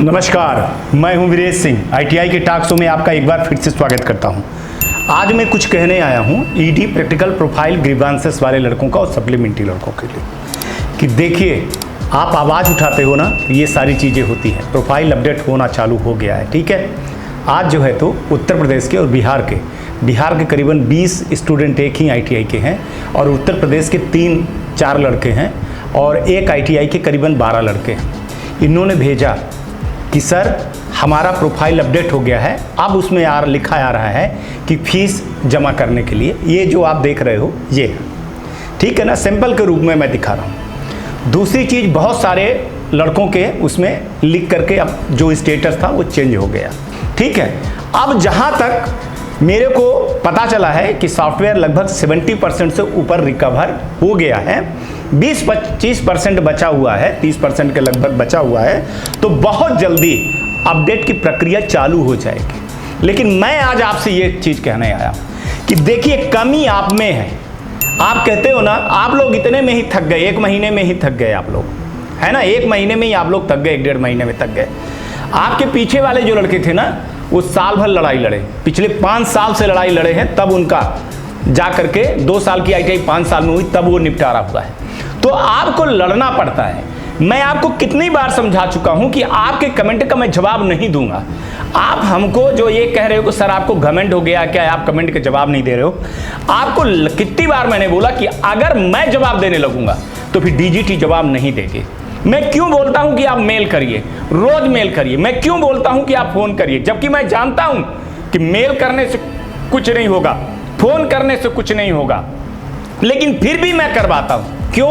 नमस्कार, मैं हूं वीरेश सिंह। आईटीआई के टॉक शो में आपका एक बार फिर से स्वागत करता हूं। आज मैं कुछ कहने आया हूं ईडी प्रैक्टिकल प्रोफाइल ग्रीवांसेस वाले लड़कों का और सप्लीमेंट्री लड़कों के लिए कि देखिए, आप आवाज़ उठाते हो ना, तो ये सारी चीज़ें होती हैं। प्रोफाइल अपडेट होना चालू हो गया है, ठीक है। आज जो है तो उत्तर प्रदेश के और बिहार के करीबन 20 स्टूडेंट एक ही आईटीआई के हैं और उत्तर प्रदेश के 3-4 लड़के हैं और एक आईटीआई के करीबन 12 लड़के हैं। इन्होंने भेजा कि सर हमारा प्रोफाइल अपडेट हो गया है, अब उसमें लिखा आ रहा है कि फीस जमा करने के लिए। ये जो आप देख रहे हो ये, ठीक है ना, सैंपल के रूप में मैं दिखा रहा हूँ। दूसरी चीज़, बहुत सारे लड़कों के उसमें लिख करके अब जो स्टेटस था वो चेंज हो गया, ठीक है। अब जहाँ तक मेरे को पता चला है कि सॉफ्टवेयर लगभग 70% से ऊपर रिकवर हो गया है, 20-25% बचा हुआ है, 30% के लगभग बचा हुआ है, तो बहुत जल्दी अपडेट की प्रक्रिया चालू हो जाएगी। लेकिन मैं आज आपसे ये चीज़ कहने आया कि देखिए, कमी आप में है। आप कहते हो ना, आप लोग इतने में ही थक गए, 1 महीने में ही थक गए आप लोग, है ना। 1 महीने में ही आप लोग थक गए, 1-1.5 महीने में थक गए। आपके पीछे वाले जो लड़के थे ना, वो साल भर लड़ाई लड़े, पिछले 5 साल से लड़ाई लड़े हैं, तब उनका जा करके 2 साल की आईटीआई 5 साल में हुई, तब वो निपटारा हुआ है। तो आपको लड़ना पड़ता है। मैं आपको कितनी बार समझा चुका हूं कि आपके कमेंट का मैं जवाब नहीं दूंगा। आप हमको जो ये कह रहे हो कि सर आपको घमंड हो गया क्या, आप कमेंट के जवाब नहीं दे रहे हो। आपको कितनी बार मैंने बोला कि अगर मैं जवाब देने लगूंगा तो फिर डीजीटी जवाब नहीं देगी। मैं क्यों बोलता हूं कि आप मेल करिए, रोज मेल करिए। मैं क्यों बोलता हूं कि आप फोन करिए, जबकि मैं जानता हूं कि मेल करने से कुछ नहीं होगा, फोन करने से कुछ नहीं होगा, लेकिन फिर भी मैं करवाता हूं। क्यों?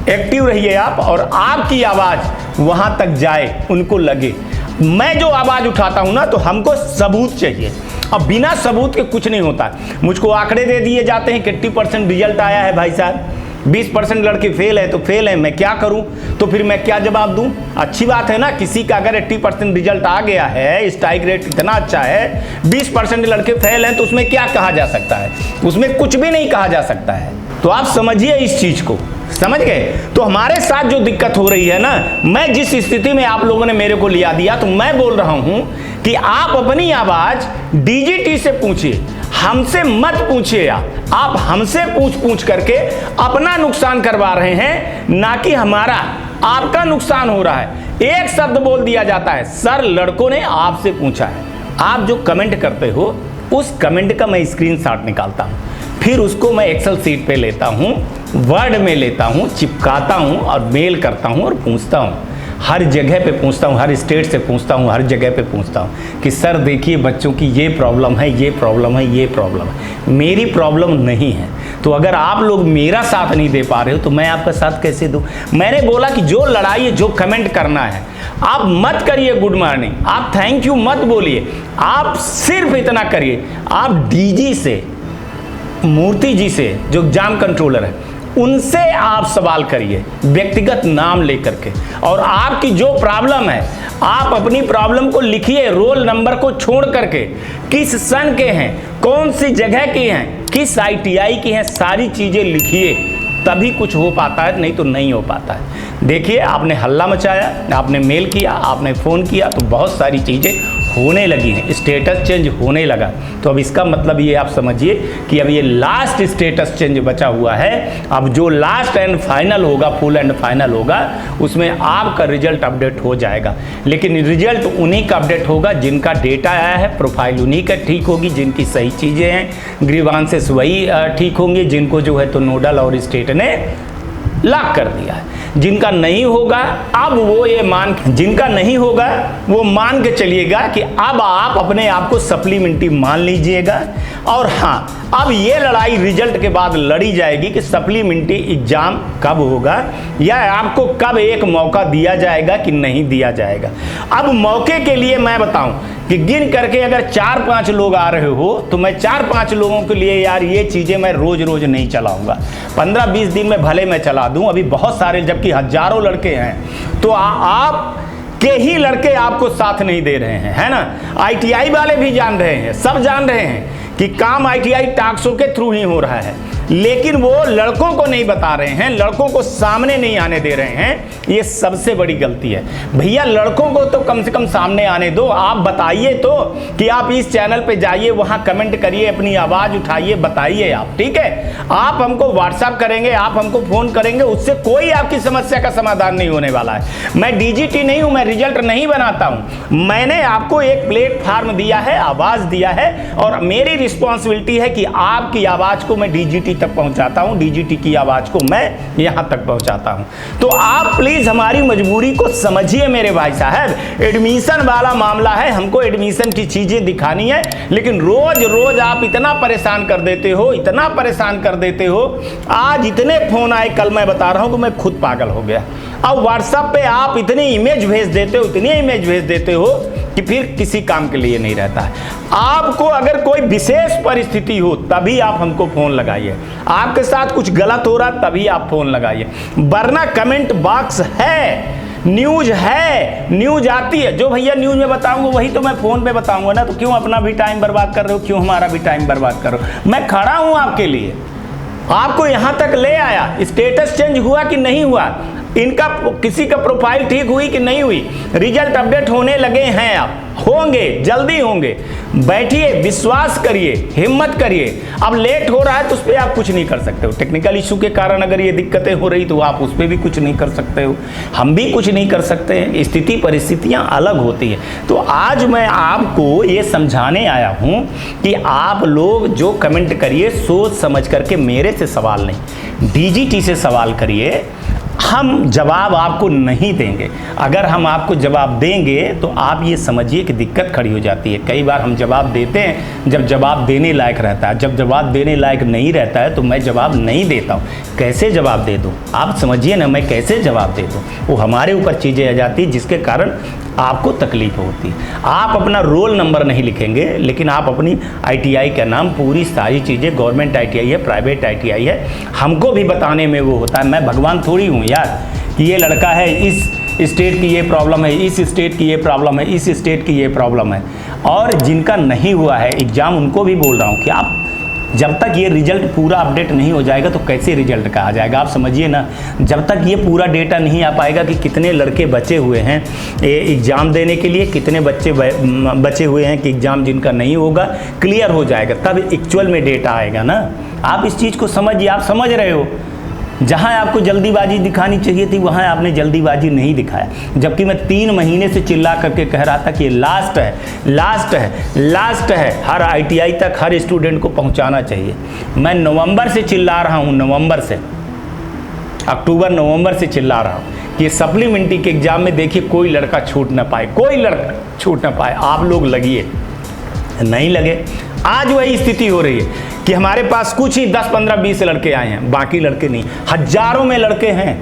एक्टिव रहिए आप और आपकी आवाज वहां तक जाए, उनको लगे। मैं जो आवाज उठाता हूं ना, तो हमको सबूत चाहिए। अब बिना सबूत के कुछ नहीं होता। मुझको आंकड़े दे दिए जाते हैं कि 80% रिजल्ट आया है भाई साहब, 20% लड़के फेल है तो फेल है, मैं क्या करूं? तो फिर मैं क्या जवाब दूं? अच्छी बात है ना, किसी का अगर 80% रिजल्ट आ गया है, स्ट्राइक रेट इतना अच्छा है, 20% लड़के फेल हैं, तो उसमें क्या कहा जा सकता है? उसमें कुछ भी नहीं कहा जा सकता है। तो आप समझिए इस चीज को, समझ गए? तो हमारे साथ जो दिक्कत हो रही है ना, मैं जिस स्थिति में आप लोगों ने मेरे को लिया दिया, तो मैं बोल रहा हूं कि आप अपनी आवाज डीजीटी से पूछिए, हमसे मत पूछिए। आप हमसे पूछ करके अपना नुकसान करवा रहे हैं, ना कि हमारा। आपका नुकसान हो रहा है। एक शब्द बोल दिया जाता है, सर लड़कों ने आपसे पूछा है। आप जो कमेंट करते हो, उस कमेंट का मैं स्क्रीनशॉट निकालता हूं, फिर उसको मैं एक्सेल शीट पे लेता हूं, वर्ड में लेता हूं, चिपकाता हूं और मेल करता हूं और पूछता हूं। हर जगह पे पूछता हूं, हर स्टेट से पूछता हूं, हर जगह पे पूछता हूं कि सर देखिए, बच्चों की ये प्रॉब्लम है, ये प्रॉब्लम है, ये प्रॉब्लम है। मेरी प्रॉब्लम नहीं है। तो अगर आप लोग मेरा साथ नहीं दे पा रहे हो, तो मैं आपका साथ कैसे दूं? मैंने बोला कि जो लड़ाई है, जो कमेंट करना है, आप मत करिए गुड मॉर्निंग, आप थैंक यू मत बोलिए, आप सिर्फ इतना करिए। आप डीजी से, मूर्ति जी से, जो एग्जाम कंट्रोलर है, उनसे आप सवाल करिए व्यक्तिगत नाम लेकर के। और आपकी जो प्रॉब्लम है, आप अपनी प्रॉब्लम को लिखिए, रोल नंबर को छोड़ करके, किस सन के हैं, कौन सी जगह के हैं, किस आईटीआई की हैं, सारी चीजें लिखिए, तभी कुछ हो पाता है, नहीं तो नहीं हो पाता है। देखिए, आपने हल्ला मचाया, आपने मेल किया, आपने फोन किया, तो बहुत सारी चीजें होने लगी हैं, स्टेटस चेंज होने लगा। तो अब इसका मतलब ये आप समझिए कि अब ये लास्ट स्टेटस चेंज बचा हुआ है। अब जो लास्ट एंड फाइनल होगा, फुल एंड फाइनल होगा, उसमें आपका रिजल्ट अपडेट हो जाएगा। लेकिन रिजल्ट उन्हीं का अपडेट होगा जिनका डेटा आया है, प्रोफाइल उन्हीं का ठीक होगी, जिनकी सही चीज़ें हैं, ग्रीवांसेस वही ठीक होंगे, जिनको जो है तो नोडल और स्टेट ने लॉक कर दिया है। जिनका नहीं होगा, अब वो ये जिनका नहीं होगा वो मान के चलिएगा कि अब आप अपने आप को सप्लीमेंट्री मान लीजिएगा। और हाँ, अब ये लड़ाई रिजल्ट के बाद लड़ी जाएगी कि सप्लीमेंट्री एग्जाम कब होगा, या आपको कब एक मौका दिया जाएगा कि नहीं दिया जाएगा। अब मौके के लिए मैं बताऊं कि गिन करके अगर 4-5 लोग आ रहे हो, तो मैं 4-5 लोगों के लिए यार ये चीज़ें मैं रोज रोज नहीं चलाऊंगा। 15-20 दिन में भले मैं चला दूं। अभी बहुत सारे, जबकि हजारों लड़के हैं, तो आप के ही लड़के आपको साथ नहीं दे रहे हैं, है ना। आईटीआई वाले भी जान रहे हैं, सब जान रहे हैं कि काम ITI टास्कों के थ्रू ही हो रहा है, लेकिन वो लड़कों को नहीं बता रहे हैं, लड़कों को सामने नहीं आने दे रहे हैं। ये सबसे बड़ी गलती है। भैया लड़कों को तो कम से कम सामने आने दो। आप बताइए तो कि आप इस चैनल पे जाइए, वहां कमेंट करिए, अपनी आवाज उठाइए, बताइए आप, ठीक है। आप हमको व्हाट्सएप करेंगे, आप हमको फोन करेंगे, उससे कोई आपकी समस्या का समाधान नहीं होने वाला है। मैं DGT नहीं हूं, मैं रिजल्ट नहीं बनाता हूं। मैंने आपको एक प्लेटफार्म दिया है, आवाज दिया है, और मेरी रिस्पॉन्सिबिलिटी है कि आपकी आवाज को मैं DGT तक पहुंचाता हूं, DGT की आवाज को मैं यहां तक पहुंचाता हूं। तो आप प्लीज हमारी मजबूरी को समझिए मेरे भाई साहब। एडमिशन वाला मामला है, हमको एडमिशन की चीजें दिखानी है, लेकिन रोज रोज आप इतना परेशान कर देते हो, इतना परेशान कर देते हो। आज इतने फोन आए, कल मैं बता रहा हूं कि मैं खुद पागल हो गया। अब व्हाट्सएप पे आप इतनी इमेज भेज देते हो, इतनी इमेज भेज देते हो कि फिर किसी काम के लिए नहीं रहता है। आपको अगर कोई विशेष परिस्थिति हो तभी आप हमको फोन लगाइए, आपके साथ कुछ गलत हो रहा तभी आप फोन लगाइए, वरना कमेंट बॉक्स है, न्यूज है, न्यूज आती है। जो भैया न्यूज में बताऊंगा वही तो मैं फोन पे बताऊंगा ना, तो क्यों अपना भी टाइम बर्बाद कर रहे हो, क्यों हमारा भी टाइम बर्बाद कर रहे हो। मैं खड़ा हूं आपके लिए, आपको यहां तक ले आया। स्टेटस चेंज हुआ कि नहीं हुआ, इनका किसी का प्रोफाइल ठीक हुई कि नहीं हुई, रिजल्ट अपडेट होने लगे हैं, आप होंगे, जल्दी होंगे। बैठिए, विश्वास करिए, हिम्मत करिए। अब लेट हो रहा है तो उस पर आप कुछ नहीं कर सकते हो। टेक्निकल इशू के कारण अगर ये दिक्कतें हो रही तो आप उस पर भी कुछ नहीं कर सकते हो, हम भी कुछ नहीं कर सकते हैं। स्थिति परिस्थितियां अलग होती है। तो आज मैं आपको ये समझाने आया हूं कि आप लोग जो कमेंट करिए सोच समझ करके, मेरे से सवाल नहीं, DGT से सवाल करिए। हम जवाब आपको नहीं देंगे। अगर हम आपको जवाब देंगे तो आप ये समझिए कि दिक्कत खड़ी हो जाती है। कई बार हम जवाब देते हैं जब जवाब देने लायक रहता है, जब जवाब देने लायक नहीं रहता है तो मैं जवाब नहीं देता हूँ। कैसे जवाब दे दूँ, आप समझिए ना, मैं कैसे जवाब दे दूँ। वो हमारे ऊपर चीज़ें आ जाती हैं जिसके कारण आपको तकलीफ होती है। आप अपना रोल नंबर नहीं लिखेंगे, लेकिन आप अपनी ITI का नाम, पूरी सारी चीज़ें, गवर्नमेंट ITI है, प्राइवेट ITI है, हमको भी बताने में वो होता है। मैं भगवान थोड़ी हूँ यार कि ये लड़का है, इस स्टेट की ये प्रॉब्लम है, इस स्टेट की ये प्रॉब्लम है, इस स्टेट की ये प्रॉब्लम है। और जिनका नहीं हुआ है एग्ज़ाम, उनको भी बोल रहा हूँ कि आप जब तक ये रिजल्ट पूरा अपडेट नहीं हो जाएगा तो कैसे रिजल्ट का आ जाएगा। आप समझिए ना, जब तक ये पूरा डेटा नहीं आ पाएगा कि कितने लड़के बचे हुए हैं एग्ज़ाम देने के लिए, कितने बच्चे बचे हुए हैं कि एग्ज़ाम जिनका नहीं होगा क्लियर हो जाएगा, तब एक्चुअल में डेटा आएगा ना। आप इस चीज़ को समझिए, आप समझ रहे हो। जहां आपको जल्दीबाजी दिखानी चाहिए थी वहां आपने जल्दीबाजी नहीं दिखाया, जबकि मैं 3 महीने से चिल्ला करके कह रहा था कि लास्ट है, लास्ट है, लास्ट है, हर ITI तक हर स्टूडेंट को पहुंचाना चाहिए। मैं नवंबर से चिल्ला रहा हूं, नवंबर से, अक्टूबर नवंबर से चिल्ला रहा हूं कि सप्लीमेंट्री के एग्जाम में देखिए कोई लड़का छूट ना पाए, कोई लड़का छूट ना पाए। आप लोग लगिए, नहीं लगे। आज वही स्थिति हो रही है कि हमारे पास कुछ ही 10, 15, 20 लड़के आए हैं, बाकी लड़के नहीं। हजारों में लड़के हैं,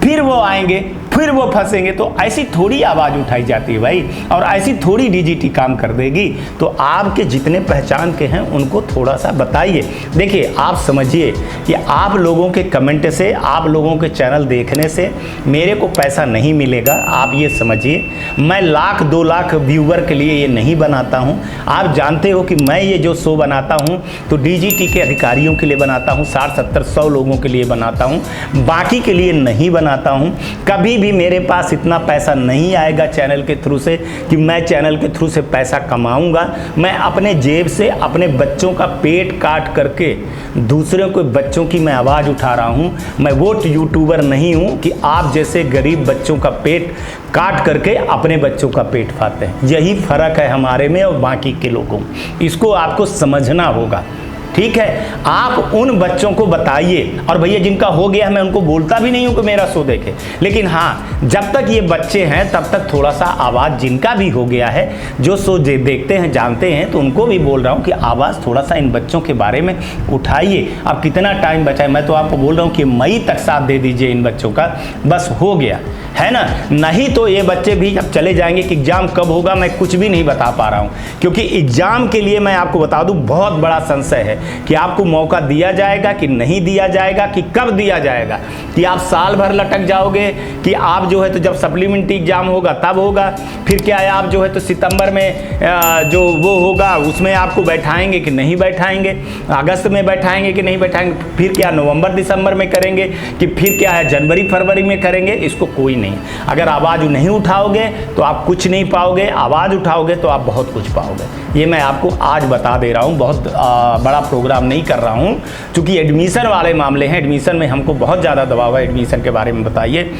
फिर वो आएंगे, फिर वो फंसेंगे। तो ऐसी थोड़ी आवाज़ उठाई जाती है भाई, और ऐसी थोड़ी DGT काम कर देगी। तो आपके जितने पहचान के हैं उनको थोड़ा सा बताइए। देखिए, आप समझिए कि आप लोगों के कमेंट से, आप लोगों के चैनल देखने से मेरे को पैसा नहीं मिलेगा। आप ये समझिए, मैं 1,00,000 2 लाख व्यूवर के लिए ये नहीं बनाता हूँ। आप जानते हो कि मैं ये जो शो बनाता हूँ तो DGT के अधिकारियों के लिए बनाता हूँ, 60, 70, 100 लोगों के लिए बनाता हूँ, बाकी के लिए नहीं बनाता हूँ। कभी भी मेरे पास इतना पैसा नहीं आएगा चैनल के थ्रू से कि मैं चैनल के थ्रू से पैसा कमाऊंगा। मैं अपने जेब से अपने बच्चों का पेट काट करके दूसरे के बच्चों की मैं आवाज़ उठा रहा हूं। मैं वो यूट्यूबर नहीं हूं कि आप जैसे गरीब बच्चों का पेट काट करके अपने बच्चों का पेट फाड़ते हैं। यही फ़र्क है हमारे में और बाकी के लोगों में, इसको आपको समझना होगा। ठीक है, आप उन बच्चों को बताइए। और भैया जिनका हो गया है मैं उनको बोलता भी नहीं हूं कि मेरा शो देखे, लेकिन हाँ, जब तक ये बच्चे हैं तब तक थोड़ा सा आवाज़, जिनका भी हो गया है, जो शो देखते हैं जानते हैं, तो उनको भी बोल रहा हूं कि आवाज़ थोड़ा सा इन बच्चों के बारे में उठाइए। अब कितना टाइम बचा है, मैं तो आपको बोल रहा हूँ कि मई तक साथ दे दीजिए इन बच्चों का, बस हो गया है ना। नहीं तो ये बच्चे भी जब चले जाएंगे कि एग्ज़ाम कब होगा मैं कुछ भी नहीं बता पा रहा हूँ, क्योंकि एग्ज़ाम के लिए मैं आपको बता दूँ बहुत बड़ा संशय है। कि आपको मौका दिया जाएगा कि नहीं दिया जाएगा, कि कब दिया जाएगा, कि आप साल भर लटक जाओगे, कि आप जो है तो जब सप्लीमेंट्री एग्जाम होगा तब होगा, फिर क्या है आप जो है तो सितंबर में जो वो होगा उसमें आपको बैठाएंगे कि नहीं बैठाएंगे, अगस्त में बैठाएंगे कि नहीं बैठाएंगे, फिर क्या नवंबर दिसंबर में करेंगे, कि फिर क्या है जनवरी फरवरी में करेंगे, इसको कोई नहीं। अगर आवाज़ नहीं उठाओगे तो आप कुछ नहीं पाओगे, आवाज़ उठाओगे तो आप बहुत कुछ पाओगे। ये मैं आपको आज बता दे रहा हूँ, बहुत बड़ा प्रोग्राम नहीं कर रहा हूँ, क्योंकि एडमिशन वाले मामले हैं। एडमिशन में हमको बहुत ज़्यादा दबाव है, एडमिशन के बारे में बताइए।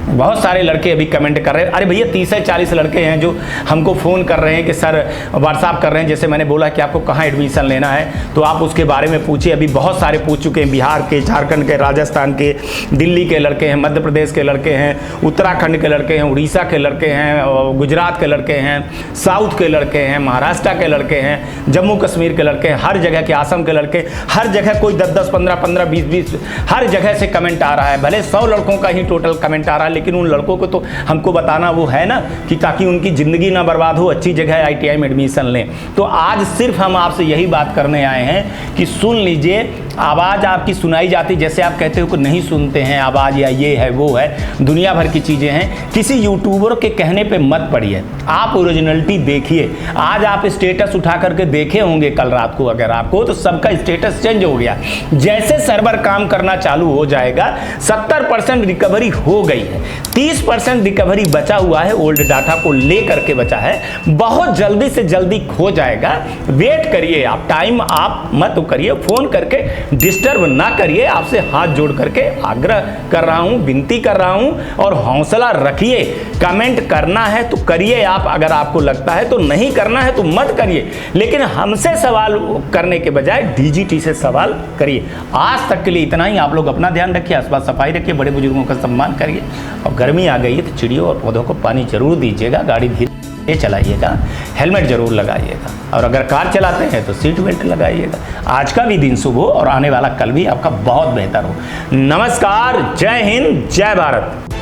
बहुत सारे लड़के अभी कमेंट कर रहे हैं, अरे भैया 30 से 40 लड़के हैं जो हमको फ़ोन कर रहे हैं कि सर व्हाट्सअप कर रहे हैं, जैसे मैंने बोला कि आपको कहाँ एडमिशन लेना है तो आप उसके बारे में पूछिए। अभी बहुत सारे पूछ चुके हैं, बिहार के, झारखंड के, राजस्थान के, दिल्ली के लड़के हैं, मध्य प्रदेश के लड़के हैं, उत्तराखंड के लड़के हैं, उड़ीसा के लड़के हैं, गुजरात के लड़के हैं, साउथ के लड़के हैं, महाराष्ट्र के लड़के हैं, जम्मू कश्मीर के लड़के हैं, हर जगह के, आसम के लड़के, हर जगह कोई 10-10, 15-15, 20-20 हर जगह से कमेंट आ रहा है। भले 100 लड़कों का ही टोटल कमेंट आ रहा है, लेकिन उन लड़कों को तो हमको बताना वो है ना, कि ताकि उनकी ज़िंदगी ना बर्बाद हो, अच्छी जगह ITI में एडमिशन लें। तो आज सिर्फ हम आपसे यही बात करने आए हैं कि सुन लीजिए, आवाज़ आपकी सुनाई जाती, जैसे आप कहते हो कि नहीं सुनते हैं आवाज़, या ये है वो है, दुनिया भर की चीज़ें हैं। किसी यूट्यूबर के कहने पे मत पड़िए, आप ओरिजिनलिटी देखिए। आज आप स्टेटस उठा करके देखे होंगे कल रात को, अगर आपको, तो सबका स्टेटस चेंज हो गया। जैसे सर्वर काम करना चालू हो जाएगा, 70% रिकवरी हो गई है, 30% रिकवरी बचा हुआ है, ओल्ड डाटा को ले करके बचा है, बहुत जल्दी से जल्दी खो जाएगा। वेट करिए, आप टाइम आप मत करिए, फ़ोन करके डिस्टर्ब ना करिए। आपसे हाथ जोड़ करके आग्रह कर रहा हूं, विनती कर रहा हूं, और हौसला रखिए। कमेंट करना है तो करिए आप, अगर आपको लगता है तो, नहीं करना है तो मत करिए, लेकिन हमसे सवाल करने के बजाय DGT से सवाल करिए। आज तक के लिए इतना ही। आप लोग अपना ध्यान रखिए, आसपास सफाई रखिए, बड़े बुजुर्गों का सम्मान करिए, और गर्मी आ गई है तो चिड़ियों और पौधों को पानी जरूर दीजिएगा, गाड़ी धीरे चलाइएगा, हेलमेट जरूर लगाइएगा, और अगर कार चलाते हैं तो सीट बेल्ट लगाइएगा। आज का भी दिन शुभ हो और आने वाला कल भी आपका बहुत बेहतर हो। नमस्कार, जय हिंद, जय भारत।